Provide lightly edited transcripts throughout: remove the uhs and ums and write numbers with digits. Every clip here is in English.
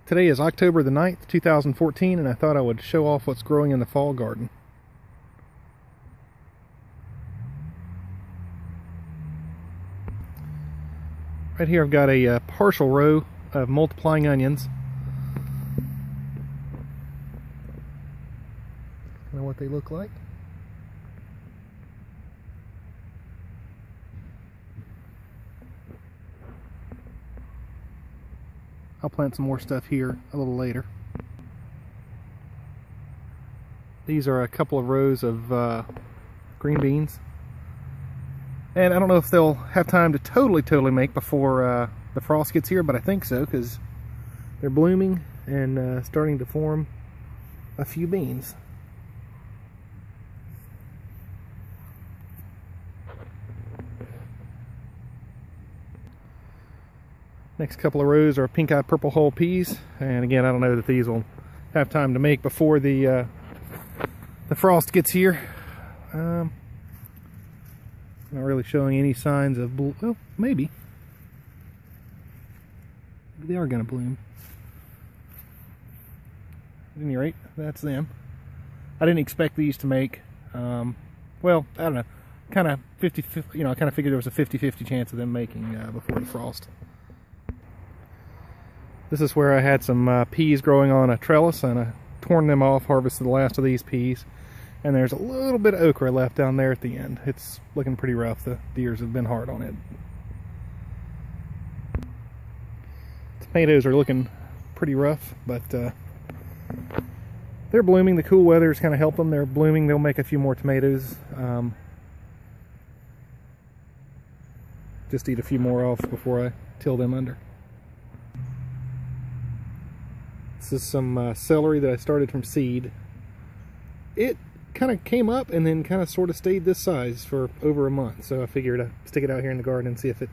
Today is October the 9th, 2014, and I thought I would show off what's growing in the fall garden. Right here I've got a partial row of multiplying onions. Kind of what they look like. I'll plant some more stuff here a little later. These are a couple of rows of green beans. And I don't know if they'll have time to totally make before the frost gets here, but I think so, because they're blooming and starting to form a few beans. Next couple of rows are pink-eyed purple hull peas, and again, I don't know that these will have time to make before the frost gets here. Not really showing any signs of well, maybe they are going to bloom. At any rate, that's them. I didn't expect these to make. Well, I don't know. Kind of 50-50. You know, I kind of figured there was a 50-50 chance of them making before the frost. This is where I had some peas growing on a trellis, and I torn them off, harvested the last of these peas. And there's a little bit of okra left down there at the end. It's looking pretty rough. The deers have been hard on it. Tomatoes are looking pretty rough, but they're blooming. The cool weather's kind of helped them. They're blooming. They'll make a few more tomatoes. Just eat a few more off before I till them under. This is some celery that I started from seed. It kind of came up and then kind of sort of stayed this size for over a month, so I figured I'd stick it out here in the garden and see if it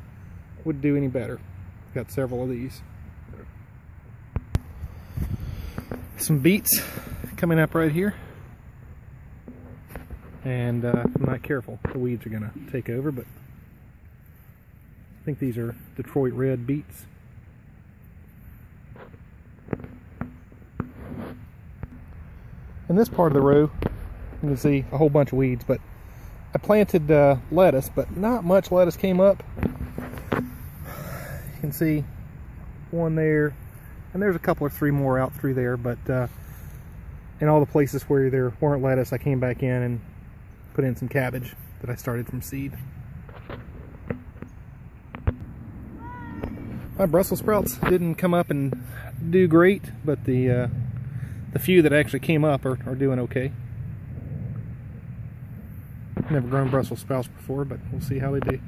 would do any better. Got several of these. Some beets coming up right here, and if I'm not careful, the weeds are going to take over, but I think these are Detroit red beets. In this part of the row, you can see a whole bunch of weeds, but I planted lettuce, but not much lettuce came up. You can see one there, and there's a couple or three more out through there, but in all the places where there weren't lettuce, I came back in and put in some cabbage that I started from seed. My Brussels sprouts didn't come up and do great, but the few that actually came up are doing okay. Never grown Brussels sprouts before, but we'll see how they do.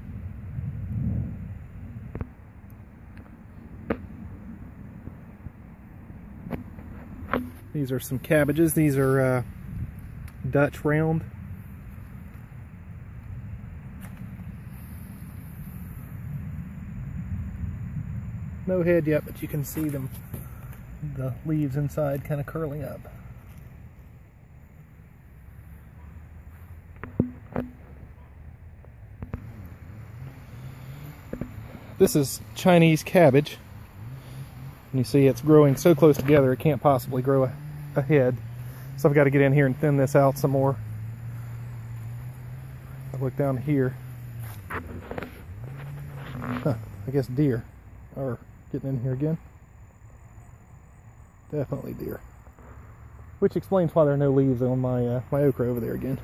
These are some cabbages. These are Dutch round. No head yet, but you can see them, the leaves inside kind of curling up. This is Chinese cabbage. And you see it's growing so close together it can't possibly grow a head. So I've got to get in here and thin this out some more. I look down here. Huh, I guess deer are getting in here again. Definitely deer. Which explains why there are no leaves on my my okra over there again.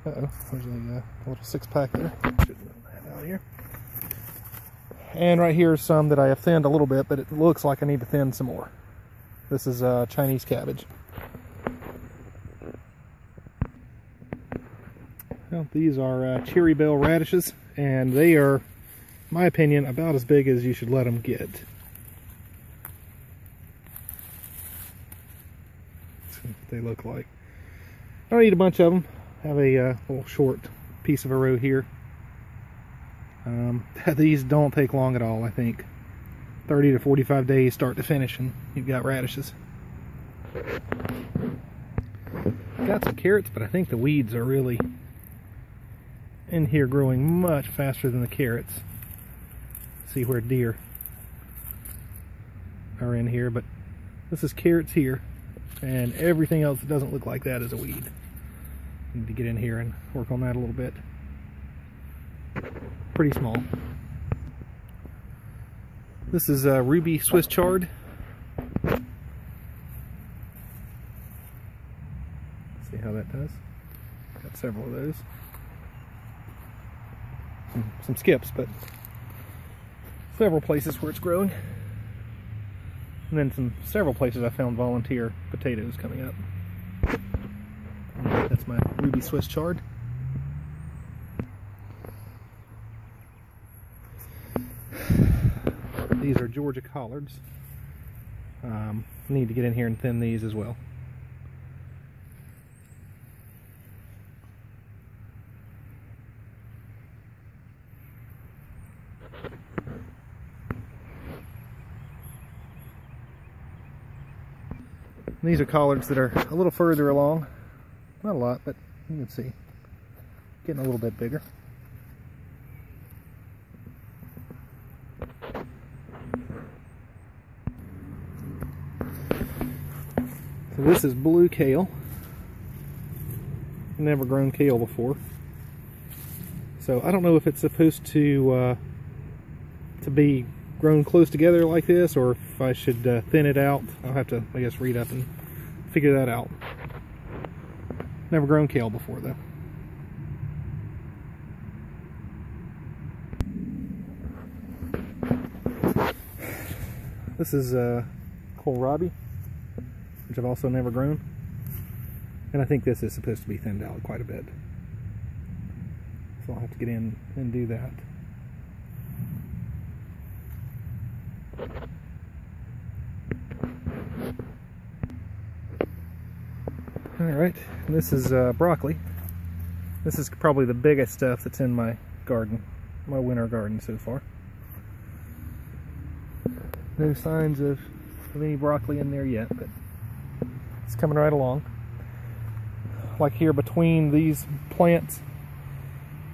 Uh-oh, there's a little 6-pack there. Should have that out here. And right here is some that I have thinned a little bit, but it looks like I need to thin some more. This is Chinese cabbage. Well, these are cherry bell radishes, and they are, in my opinion, about as big as you should let them get. Let's see what they look like. I don't need a bunch of them. I have a little short piece of a row here. These don't take long at all. I think 30 to 45 days start to finish and you've got radishes. Got some carrots, but I think the weeds are really in here growing much faster than the carrots. See where deer are in here, but this is carrots here, and everything else that doesn't look like that is a weed. Need to get in here and work on that a little bit. Pretty small. This is ruby Swiss chard. See how that does. Got several of those. Some skips, but several places where it's growing. And then several places I found volunteer potatoes coming up. That's my ruby Swiss chard. These are Georgia collards. Need to get in here and thin these as well. These are collards that are a little further along. Not a lot, but you can see. Getting a little bit bigger. So this is blue kale. Never grown kale before. So I don't know if it's supposed to be grown close together like this, or if I should thin it out. I'll have to, I guess, read up and figure that out. Never grown kale before though. This is kohlrabi, which I've also never grown, and I think this is supposed to be thinned out quite a bit, so I'll have to get in and do that. Alright, this is broccoli. This is probably the biggest stuff that's in my garden, my winter garden so far. No signs of any broccoli in there yet, but it's coming right along. Like here between these plants,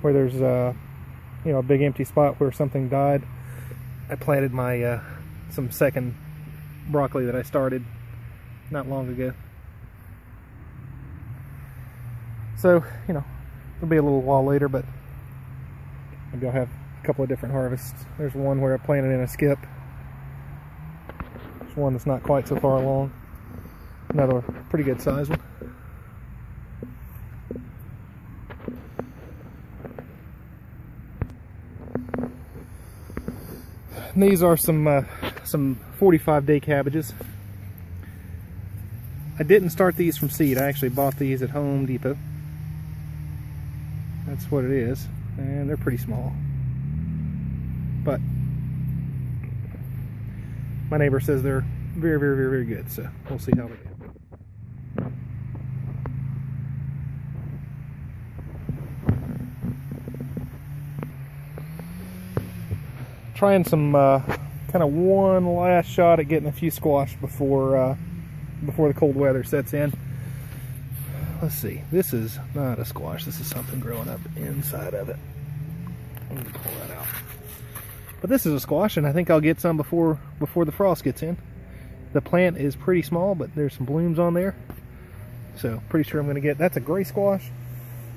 where there's you know, a big empty spot where something died, I planted my some second broccoli that I started not long ago. So, you know, it'll be a little while later, but maybe I'll have a couple of different harvests. There's one where I planted in a skip. There's one that's not quite so far along. Another pretty good size one. And these are some 45-day cabbages. I didn't start these from seed. I actually bought these at Home Depot. That's what it is, and they're pretty small. But my neighbor says they're very, very, very, very good, so we'll see how they go. Trying some kind of one last shot at getting a few squash before the cold weather sets in. Let's see, this is not a squash, this is something growing up inside of it. Let me pull that out. But this is a squash, and I think I'll get some before the frost gets in. The plant is pretty small, but there's some blooms on there. So pretty sure I'm gonna get, that's a gray squash.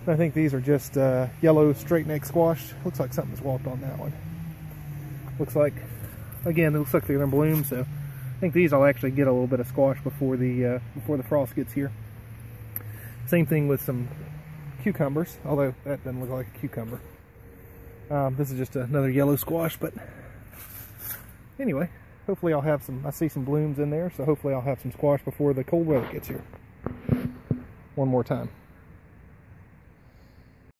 I think these are just yellow straight neck squash. Looks like something's walked on that one. Looks like, again, it looks like they're gonna bloom, so I think these I'll actually get a little bit of squash before the frost gets here. Same thing with some cucumbers, although that doesn't look like a cucumber. This is just another yellow squash, but anyway, hopefully I'll have some, I see some blooms in there, so hopefully I'll have some squash before the cold weather gets here. One more time.